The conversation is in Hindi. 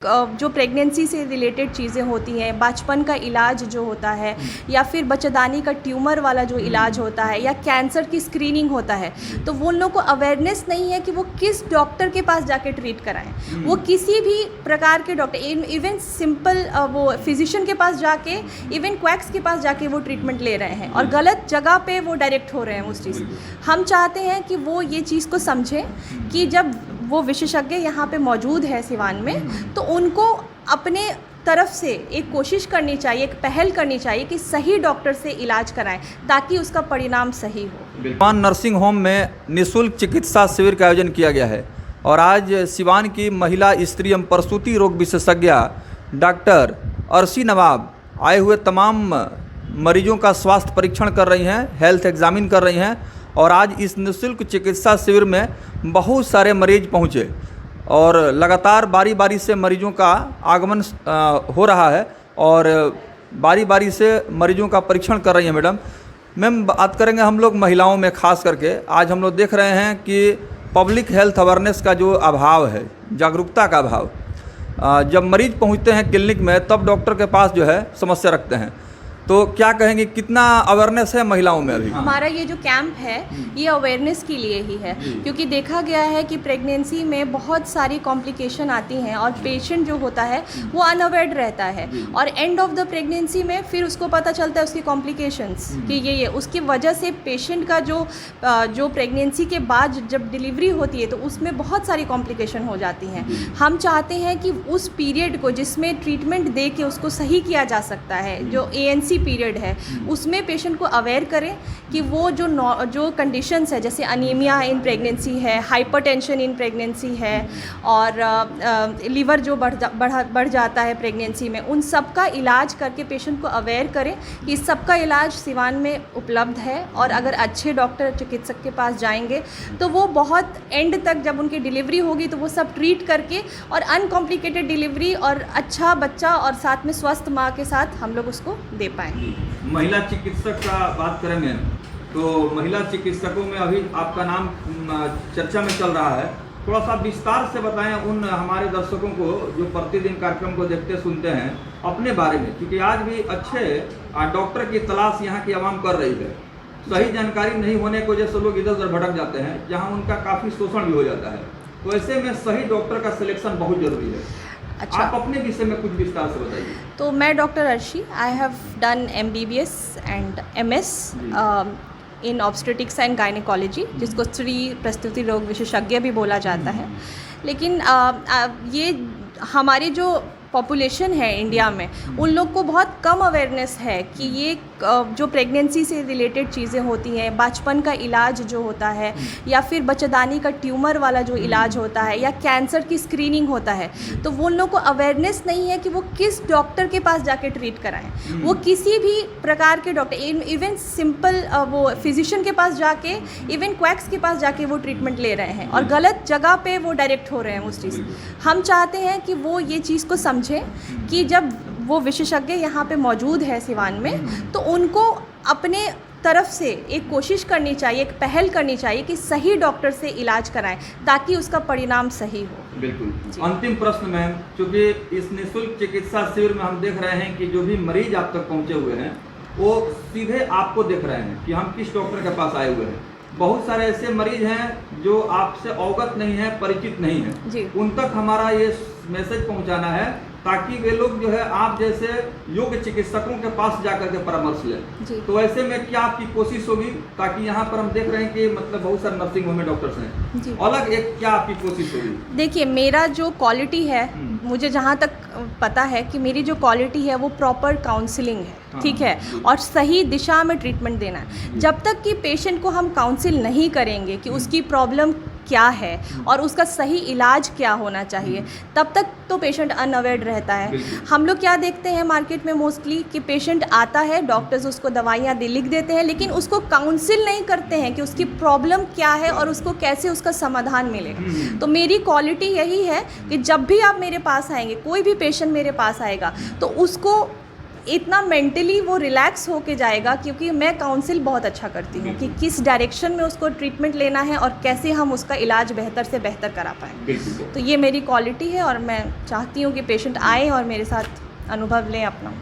जो प्रेगनेंसी से रिलेटेड चीज़ें होती हैं, बचपन का इलाज जो होता है या फिर बच्चेदानी का ट्यूमर वाला जो इलाज होता है या कैंसर की स्क्रीनिंग होता है, तो वो उन लोगों को अवेयरनेस नहीं है कि वो किस डॉक्टर के पास जाके ट्रीट कराएं। वो किसी भी प्रकार के डॉक्टर, इवन सिंपल वो फिजिशियन के पास जाके, इवन क्वैक्स के पास जाके वो ट्रीटमेंट ले रहे हैं और गलत जगह पे वो डायरेक्ट हो रहे हैं उस चीज़। हम चाहते हैं कि वो ये चीज़ को समझें कि जब वो विशेषज्ञ यहाँ पे मौजूद है सिवान में, तो उनको अपने तरफ से एक कोशिश करनी चाहिए, एक पहल करनी चाहिए कि सही डॉक्टर से इलाज कराएं ताकि उसका परिणाम सही हो। सिवान नर्सिंग होम में निःशुल्क चिकित्सा शिविर का आयोजन किया गया है और आज सिवान की महिला, स्त्री एवं प्रसूति रोग विशेषज्ञ डॉक्टर अर्शी नवाब आए हुए तमाम मरीजों का स्वास्थ्य परीक्षण कर रही हैं, हेल्थ एग्जामिन कर रही हैं। और आज इस निःशुल्क चिकित्सा शिविर में बहुत सारे मरीज पहुँचे और लगातार बारी बारी से मरीजों का आगमन हो रहा है और बारी बारी से मरीजों का परीक्षण कर रही हैं। मैम बात करेंगे हम लोग महिलाओं में खास करके। आज हम लोग देख रहे हैं कि पब्लिक हेल्थ अवेयरनेस का जो अभाव है, जागरूकता का अभाव, जब मरीज पहुंचते हैं क्लिनिक में तब डॉक्टर के पास जो है समस्या रखते हैं। तो क्या कहेंगे, कितना अवेयरनेस है महिलाओं में अभी? हमारा ये जो कैंप है ये अवेयरनेस के लिए ही है, क्योंकि देखा गया है कि प्रेगनेंसी में बहुत सारी कॉम्प्लिकेशन आती हैं और पेशेंट जो होता है वो अनअवेयर्ड रहता है और एंड ऑफ द प्रेगनेंसी में फिर उसको पता चलता है उसकी कॉम्प्लिकेशंस कि ये उसकी वजह से पेशेंट का जो प्रेगनेंसी के बाद जब डिलीवरी होती है तो उसमें बहुत सारी कॉम्प्लिकेशन हो जाती हैं। हम चाहते हैं कि उस पीरियड को जिसमें ट्रीटमेंट दे के उसको सही किया जा सकता है, जो ANC पीरियड है, उसमें पेशेंट को अवेयर करें कि वो जो कंडीशंस है, जैसे अनीमिया इन प्रेगनेंसी है, हाइपरटेंशन इन प्रेगनेंसी है और लीवर जो बढ़ जाता है प्रेगनेंसी में, उन सब का इलाज करके पेशेंट को अवेयर करें कि इस सब का इलाज सिवान में उपलब्ध है। और अगर अच्छे डॉक्टर, चिकित्सक के पास जाएंगे तो वो बहुत एंड तक जब उनकी डिलीवरी होगी तो वो सब ट्रीट करके और अनकॉम्प्लिकेटेड डिलीवरी और अच्छा बच्चा और साथ में स्वस्थ माँ के साथ हम लोग उसको दे पाएँ। महिला चिकित्सक का बात करेंगे तो महिला चिकित्सकों में अभी आपका नाम चर्चा में चल रहा है। थोड़ा सा विस्तार से बताएं उन हमारे दर्शकों को जो प्रतिदिन कार्यक्रम को देखते सुनते हैं अपने बारे में, क्योंकि आज भी अच्छे डॉक्टर की तलाश यहाँ की आवाम कर रही है। सही जानकारी नहीं होने की वजह से लोग इधर उधर भटक जाते हैं, जहाँ उनका काफ़ी शोषण भी हो जाता है। तो ऐसे में सही डॉक्टर का सिलेक्शन बहुत जरूरी है। अच्छा, आप अपने विषय में कुछ विस्तार से बताइए। तो मैं doctor Arshi, I have done MBBS and MS in obstetrics and gynaecology, जिसको स्त्री प्रसूति रोग विशेषज्ञ भी बोला जाता है। लेकिन ये हमारी जो पॉपुलेशन है इंडिया में, उन लोग को बहुत कम अवेयरनेस है कि ये जो प्रेगनेंसी से रिलेटेड चीज़ें होती हैं, बचपन का इलाज जो होता है या फिर बच्चेदानी का ट्यूमर वाला जो इलाज होता है या कैंसर की स्क्रीनिंग होता है, तो वो उन लोग को अवेयरनेस नहीं है कि वो किस डॉक्टर के पास जाके ट्रीट कराएं। वो किसी भी प्रकार के डॉक्टर, इवन सिंपल वो फिजिशियन के पास जाके, इवन क्वैक्स के पास जाके वो ट्रीटमेंट ले रहे हैं और गलत जगह पे वो डायरेक्ट हो रहे हैं उस चीज़। हम चाहते हैं कि वो ये चीज़ को समझें कि जब वो विशेषज्ञ यहाँ पे मौजूद है सिवान में, तो उनको अपने तरफ से एक कोशिश करनी चाहिए, एक पहल करनी चाहिए कि सही डॉक्टर से इलाज कराएं ताकि उसका परिणाम सही हो। बिल्कुल। अंतिम प्रश्न मैम, क्योंकि इस निःशुल्क चिकित्सा शिविर में हम देख रहे हैं कि जो भी मरीज आप तक पहुँचे हुए हैं वो सीधे आपको देख रहे हैं कि हम किस डॉक्टर के पास आए हुए हैं। बहुत सारे ऐसे मरीज हैं जो आपसे अवगत नहीं है, परिचित नहीं है, उन तक हमारा ये मैसेज पहुंचाना है ताकि वे लोग जो है आप जैसे योग्य चिकित्सकों के पास जाकर के परामर्श लें। तो ऐसे में क्या आपकी कोशिश होगी, ताकि यहाँ पर हम देख रहे हैं कि मतलब बहुत सारे नर्सिंग होम में डॉक्टर्स हैं, अलग एक क्या आपकी कोशिश होगी? देखिए, मेरा जो क्वालिटी है, मुझे जहाँ तक पता है कि मेरी जो क्वालिटी है वो प्रॉपर काउंसलिंग है, ठीक है, और सही दिशा में ट्रीटमेंट देना है। जब तक कि पेशेंट को हम काउंसिल नहीं करेंगे कि उसकी प्रॉब्लम क्या है और उसका सही इलाज क्या होना चाहिए, तब तक तो पेशेंट अनअवेयर रहता है। हम लोग क्या देखते हैं मार्केट में मोस्टली कि पेशेंट आता है, डॉक्टर्स उसको दवाइयाँ लिख देते हैं, लेकिन उसको काउंसिल नहीं करते हैं कि उसकी प्रॉब्लम क्या है और उसको कैसे उसका समाधान मिलेगा। तो मेरी क्वालिटी यही है कि जब भी आप मेरे पास आएंगे, कोई भी पेशेंट मेरे पास आएगा, तो उसको इतना मेंटली वो रिलैक्स होके जाएगा, क्योंकि मैं काउंसिल बहुत अच्छा करती हूँ कि किस डायरेक्शन में उसको ट्रीटमेंट लेना है और कैसे हम उसका इलाज बेहतर से बेहतर करा पाएँ। तो ये मेरी क्वालिटी है और मैं चाहती हूँ कि पेशेंट आए और मेरे साथ अनुभव लें अपना।